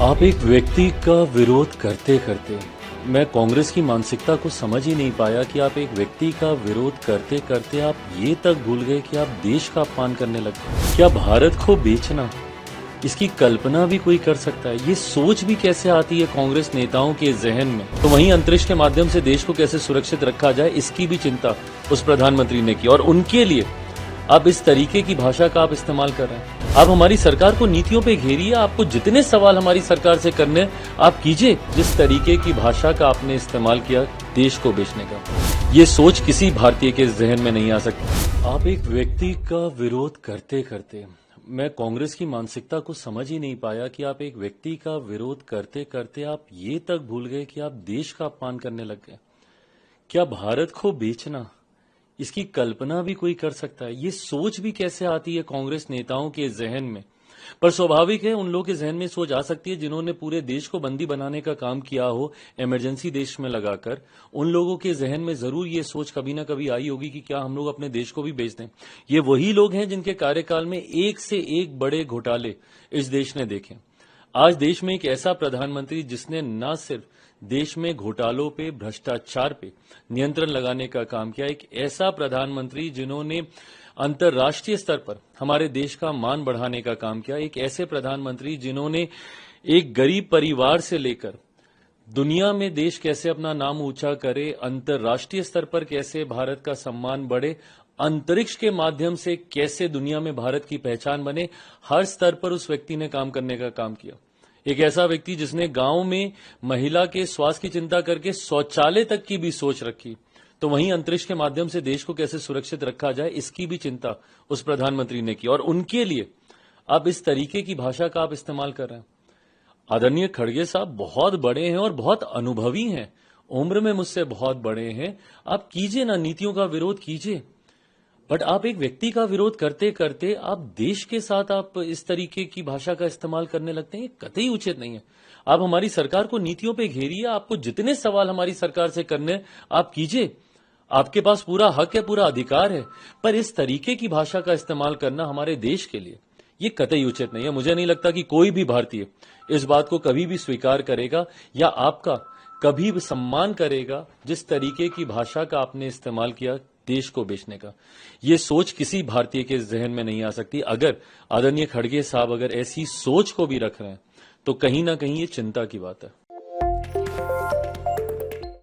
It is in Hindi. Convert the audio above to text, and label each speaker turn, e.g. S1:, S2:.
S1: आप एक व्यक्ति का विरोध करते करते मैं कांग्रेस की मानसिकता को समझ ही नहीं पाया कि आप एक व्यक्ति का विरोध करते करते आप ये तक भूल गए कि आप देश का अपमान करने लग गए। क्या भारत को बेचना, इसकी कल्पना भी कोई कर सकता है? ये सोच भी कैसे आती है कांग्रेस नेताओं के जहन में? तो वहीं अंतरिक्ष के माध्यम से देश को कैसे सुरक्षित रखा जाए, इसकी भी चिंता उस प्रधानमंत्री ने की, और उनके लिए अब इस तरीके की भाषा का आप इस्तेमाल कर रहे हैं। आप हमारी सरकार को नीतियों पे घेरिए, आपको जितने सवाल हमारी सरकार से करने आप कीजिए। जिस तरीके की भाषा का आपने इस्तेमाल किया देश को बेचने का, ये सोच किसी भारतीय के जहन में नहीं आ सकती। आप एक व्यक्ति का विरोध करते करते मैं कांग्रेस की मानसिकता को समझ ही नहीं पाया कि आप एक व्यक्ति का विरोध करते करते आप ये तक भूल गए कि आप देश का अपमान करने लग गए। क्या भारत को बेचना, इसकी कल्पना भी कोई कर सकता है? ये सोच भी कैसे आती है कांग्रेस नेताओं के जहन में? पर स्वाभाविक है, उन लोगों के जहन में सोच आ सकती है जिन्होंने पूरे देश को बंदी बनाने का काम किया हो, इमरजेंसी देश में लगाकर। उन लोगों के जहन में जरूर ये सोच कभी ना कभी आई होगी कि क्या हम लोग अपने देश को भी बेच दें। ये वही लोग हैं जिनके कार्यकाल में एक से एक बड़े घोटाले इस देश ने देखे। आज देश में एक ऐसा प्रधानमंत्री जिसने न सिर्फ देश में घोटालों पे, भ्रष्टाचार पे नियंत्रण लगाने का काम किया, एक ऐसा प्रधानमंत्री जिन्होंने अंतर्राष्ट्रीय स्तर पर हमारे देश का मान बढ़ाने का काम किया, एक ऐसे प्रधानमंत्री जिन्होंने एक गरीब परिवार से लेकर दुनिया में देश कैसे अपना नाम ऊंचा करे, अंतर्राष्ट्रीय स्तर पर कैसे भारत का सम्मान बढ़े, अंतरिक्ष के माध्यम से कैसे दुनिया में भारत की पहचान बने, हर स्तर पर उस व्यक्ति ने काम करने का काम किया। एक ऐसा व्यक्ति जिसने गांव में महिला के स्वास्थ्य की चिंता करके शौचालय तक की भी सोच रखी। तो वहीं अंतरिक्ष के माध्यम से देश को कैसे सुरक्षित रखा जाए, इसकी भी चिंता उस प्रधानमंत्री ने की, और उनके लिए अब इस तरीके की भाषा का आप इस्तेमाल कर रहे हैं। आदरणीय खड़गे साहब बहुत बड़े हैं और बहुत अनुभवी हैं, उम्र में मुझसे बहुत बड़े हैं। आप कीजिए ना, नीतियों का विरोध कीजिए, बट आप एक व्यक्ति का विरोध करते करते आप देश के साथ आप इस तरीके की भाषा का इस्तेमाल करने लगते हैं। ये कतई उचित नहीं है। आप हमारी सरकार को नीतियों पे घेरिए, आपको जितने सवाल हमारी सरकार से करने आप कीजिए, आपके पास पूरा हक है, पूरा अधिकार है, पर इस तरीके की भाषा का इस्तेमाल करना हमारे देश के लिए ये कतई उचित नहीं है। मुझे नहीं लगता कि कोई भी भारतीय इस बात को कभी भी स्वीकार करेगा या आपका कभी भी सम्मान करेगा जिस तरीके की भाषा का आपने इस्तेमाल किया देश को बेचने का। ये सोच किसी भारतीय के जहन में नहीं आ सकती। अगर आदरणीय खड़गे साहब अगर ऐसी सोच को भी रख रहे हैं तो कहीं ना कहीं ये चिंता की बात है।